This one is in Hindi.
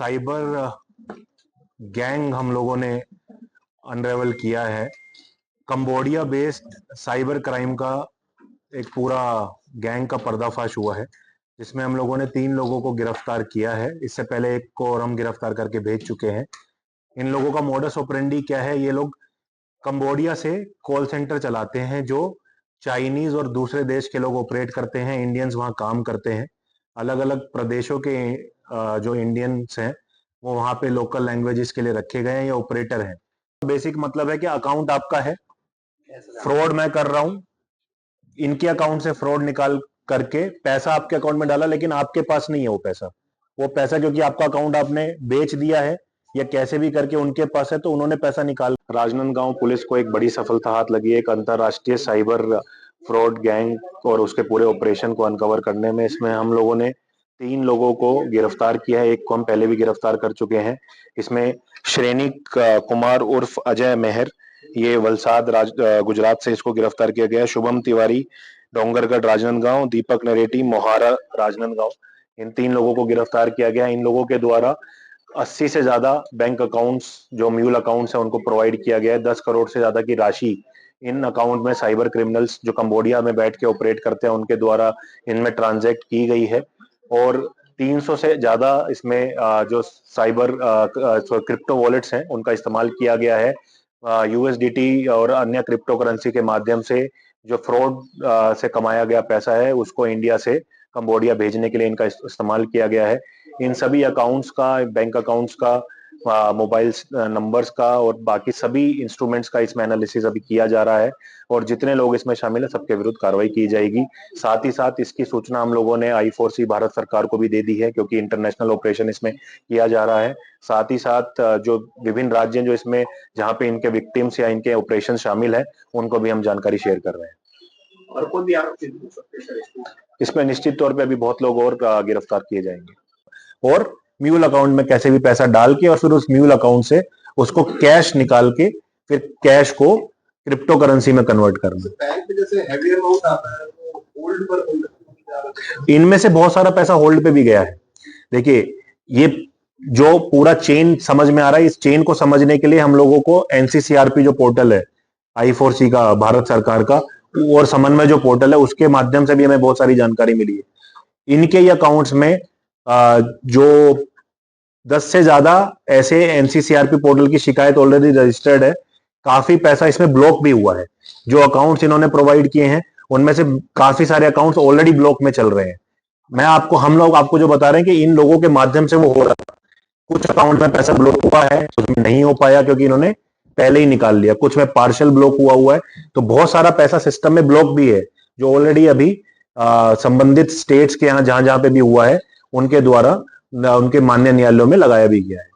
साइबर गैंग हम लोगों ने अनरेवल किया है। कंबोडिया बेस्ड साइबर क्राइम का एक पूरा गैंग का पर्दाफाश हुआ है, जिसमें हम लोगों ने 3 लोगों को गिरफ्तार किया है। इससे पहले एक को और हम गिरफ्तार करके भेज चुके हैं। इन लोगों का मोडस ऑपरेंडी क्या है? ये लोग कंबोडिया से कॉल सेंटर चलाते हैं, जो चाइनीज और दूसरे देश के लोग ऑपरेट करते हैं। इंडियंस वहाँ काम करते हैं। अलग अलग प्रदेशों के जो इंडियंस हैं वो वहाँ पे लोकल लैंग्वेजेस के लिए रखे गए हैं या ऑपरेटर हैं। बेसिक मतलब है कि अकाउंट आपका है, फ्रॉड मैं कर रहा हूँ, इनके अकाउंट से फ्रॉड निकाल करके पैसा आपके अकाउंट में डाला, लेकिन आपके पास नहीं है वो पैसा क्योंकि आपका अकाउंट आपने बेच दिया है या कैसे भी करके उनके पास है, तो उन्होंने पैसा निकाल। राजनांदगांव पुलिस को एक बड़ी सफलता हाथ लगी है, एक अंतरराष्ट्रीय साइबर फ्रॉड गैंग और उसके पूरे ऑपरेशन को अनकवर करने में। इसमें हम लोगों ने 3 लोगों को गिरफ्तार किया है, एक को हम पहले भी गिरफ्तार कर चुके हैं। इसमें श्रेणी कुमार उर्फ अजय मेहर, ये वलसाड गुजरात से इसको गिरफ्तार किया गया। शुभम तिवारी डोंगरगढ़ राजनांदगांव, दीपक नरेटी मोहारा राजनांदगांव, इन 3 लोगों को गिरफ्तार किया गया। इन लोगों के द्वारा 80 से ज्यादा बैंक अकाउंट्स जो म्यूल अकाउंट्स है उनको प्रोवाइड किया गया है। 10 करोड़ से ज्यादा की राशि इन अकाउंट में साइबर क्रिमिनल्स जो कंबोडिया में बैठ के ऑपरेट करते हैं उनके द्वारा इनमें ट्रांजैक्ट की गई है। और 300 से ज्यादा इसमें जो साइबर क्रिप्टो वॉलेट्स हैं उनका इस्तेमाल किया गया है। यूएसडीटी और अन्य क्रिप्टो करेंसी के माध्यम से जो फ्रॉड से कमाया गया पैसा है उसको इंडिया से कंबोडिया भेजने के लिए इनका इस्तेमाल किया गया है। इन सभी अकाउंट्स का, बैंक अकाउंट्स का, मोबाइल नंबर्स का और बाकी सभी इंस्ट्रूमेंट्स का इसमें एनालिसिस अभी किया जा रहा है और जितने लोग इसमें शामिल है सबके विरुद्ध कार्रवाई की जाएगी। साथ ही साथ इसकी सूचना हम लोगों ने I4C भारत सरकार को भी दे दी है, क्योंकि इंटरनेशनल ऑपरेशन इसमें किया जा रहा है। साथ ही साथ जो विभिन्न राज्य जो इसमें जहां पे इनके विक्टिम्स या इनके ऑपरेशन शामिल है उनको भी हम जानकारी शेयर कर रहे हैं। और कौन भी आरोपी इसमें निश्चित तौर पे अभी बहुत लोग और गिरफ्तार किए जाएंगे। और म्यूल अकाउंट में कैसे भी पैसा डाल के और फिर उस म्यूल अकाउंट से उसको कैश निकाल के फिर कैश को क्रिप्टो करेंसी में कन्वर्ट करना। बैंक पे जैसे हेवी अमाउंट आता है वो होल्ड पर, इनमें से बहुत सारा पैसा होल्ड पे भी गया है। देखिए, ये जो पूरा चेन समझ में आ रहा है, इस चेन को समझने के लिए हम लोगों को NCCRP जो पोर्टल है I4C का भारत सरकार का, और समन्वय जो पोर्टल है उसके माध्यम से भी हमें बहुत सारी जानकारी मिली है। इनके ये अकाउंट्स में जो 10 से ज्यादा ऐसे NCCRP पोर्टल की शिकायत ऑलरेडी रजिस्टर्ड है। काफी पैसा इसमें ब्लॉक भी हुआ है। जो अकाउंट्स इन्होंने प्रोवाइड किए हैं उनमें से काफी सारे अकाउंट्स ऑलरेडी ब्लॉक में चल रहे हैं। हम लोग आपको जो बता रहे हैं कि इन लोगों के माध्यम से वो हो रहा है। कुछ अकाउंट में पैसा ब्लॉक हुआ है, कुछ में नहीं हो पाया क्योंकि इन्होंने पहले ही निकाल लिया, कुछ में पार्शियल ब्लॉक हुआ है। तो बहुत सारा पैसा सिस्टम में ब्लॉक भी है जो ऑलरेडी अभी संबंधित स्टेट्स के यहाँ जहां जहां पे भी हुआ है उनके द्वारा उनके मान्य न्यायालयों में लगाया भी गया है।